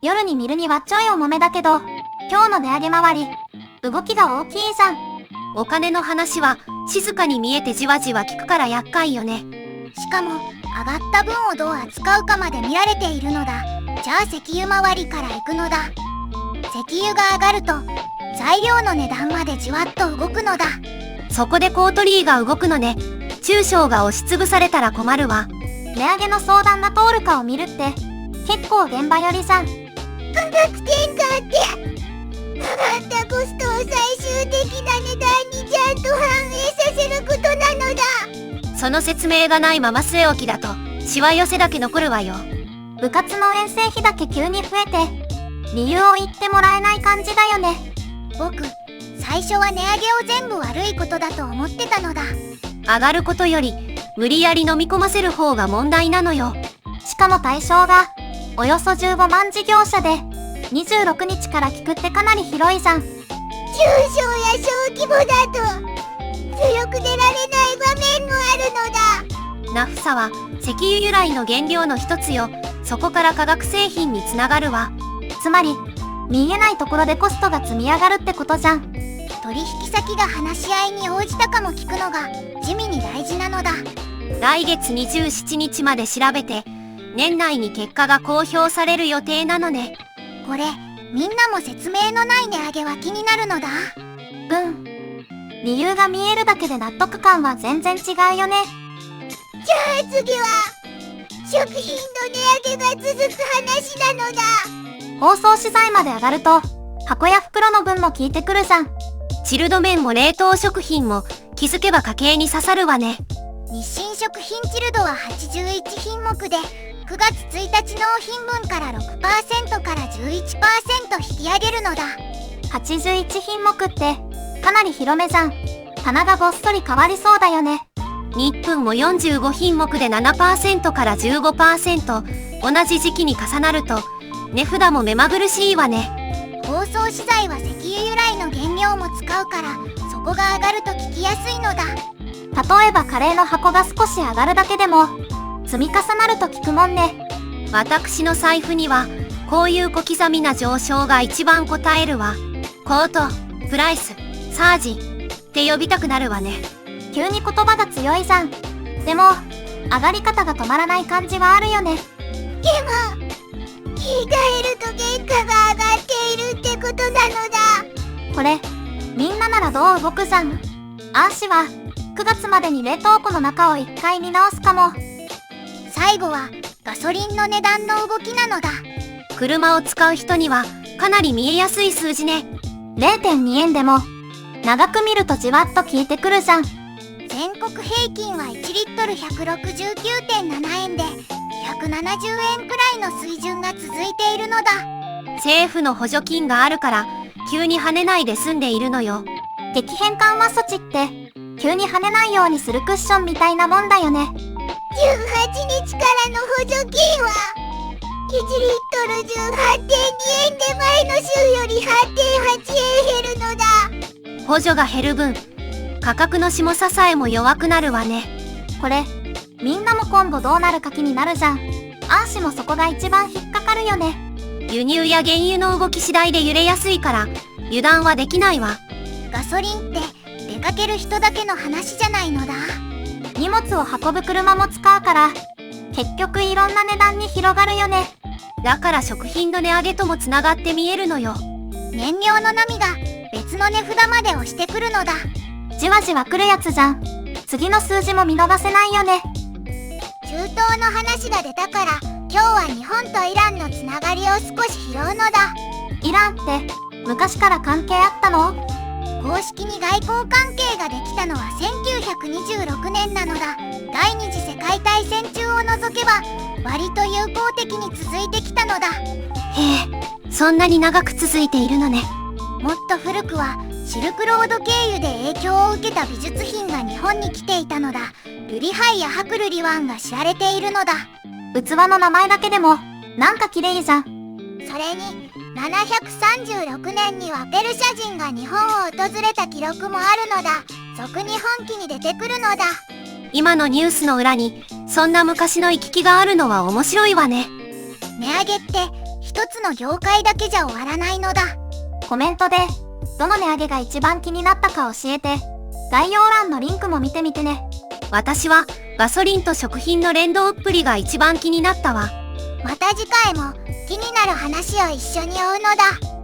夜に見るにはちょい重めだけど、今日の値上げ周り、動きが大きいじゃん。お金の話は静かに見えてじわじわ効くから厄介よね。しかも上がった分をどう扱うかまで見られているのだ。じゃあ石油回りから行くのだ。石油が上がると材料の値段までじわっと動くのだ。そこでコートリーが動くのね。中小が押しつぶされたら困るわ。値上げの相談が通るかを見るって結構現場寄りじゃん。価格転嫁って上がったコストを最終的な値段にちゃんと反映させることなのだ。その説明がないまま据え置きだとしわ寄せだけ残るわよ。部活の遠征費だけ急に増えて理由を言ってもらえない感じだよね。僕最初は値上げを全部悪いことだと思ってたのだ。上がることより無理やり飲み込ませる方が問題なのよ。しかも対象がおよそ15万事業者で26日から聞くってかなり広いじゃん。中小や小規模だと強く出られない場面もあるのだ。ナフサは石油由来の原料の一つよ。そこから化学製品につながるわ。つまり見えないところでコストが積み上がるってことじゃん。取引先が話し合いに応じたかも聞くのが地味に大事なのだ。来月27日まで調べて年内に結果が公表される予定なのね。これみんなも説明のない値上げは気になるのだ。理由が見えるだけで納得感は全然違うよね。じゃあ次は食品の値上げが続く話なのだ。包装資材まで上がると箱や袋の分も効いてくるじゃん。チルド麺も冷凍食品も気づけば家計に刺さるわね。日清食品チルドは81品目で9月1日納品分から 6% から 11% 引き上げるのだ。81品目ってかなり広めじゃん。棚がごっそり変わりそうだよね。日粉も45品目で 7% から 15%。 同じ時期に重なると値札も目まぐるしいわね。包装資材は石油由来の原料も使うからそこが上がると聞きやすいのだ。例えばカレーの箱が少し上がるだけでも積み重なると聞くもんね。私の財布にはこういう小刻みな上昇が一番応えるわ。コート、プライス、サージって呼びたくなるわね。急に言葉が強いじゃん。でも上がり方が止まらない感じはあるよね。でも言い換えると原価が上がっているってことなのだ。これみんなならどう動くじゃん。アーシは9月までに冷凍庫の中を1回見直すかも。最後はガソリンの値段の動きなのだ。車を使う人にはかなり見えやすい数字ね。0.2 円でも長く見るとじわっと効いてくるじゃん。全国平均は1リットル 169.7 円で170円くらいの水準が続いているのだ。政府の補助金があるから急に跳ねないで済んでいるのよ。激変緩和措置って急に跳ねないようにするクッションみたいなもんだよね。18日からの補助金は1リットル 18.2 円で前の週より 8.8 円減るのだ。補助が減る分価格の下支えも弱くなるわね。これみんなも今度どうなるか気になるじゃん。アーシもそこが一番引っかかるよね。輸入や原油の動き次第で揺れやすいから油断はできないわ。ガソリンって出かける人だけの話じゃないのだ。荷物を運ぶ車も使うから結局いろんな値段に広がるよね。だから食品の値上げともつながって見えるのよ。燃料の波が別の値札まで押してくるのだ。じわじわ来るやつじゃん。次の数字も見逃せないよね。中東の話が出たから今日は日本とイランのつながりを少し拾うのだ。イランって昔から関係あったの？公式に外交関係ができたのは1926年なのだ。第二次世界大戦中を除けば割と友好的に続いてきたのだ。へえ、そんなに長く続いているのね。もっと古くはシルクロード経由で影響を受けた美術品が日本に来ていたのだ。ルリハイやハクルリワンが知られているのだ。器の名前だけでもなんか綺麗じゃん。それに736年にはペルシャ人が日本を訪れた記録もあるのだ。俗に本記に出てくるのだ。今のニュースの裏にそんな昔の行き来があるのは面白いわね。値上げって一つの業界だけじゃ終わらないのだ。コメントで、どの値上げが一番気になったか教えて、概要欄のリンクも見てみてね。私はガソリンと食品の連動っぷりが一番気になったわ。また次回も気になる話を一緒に追うのだ。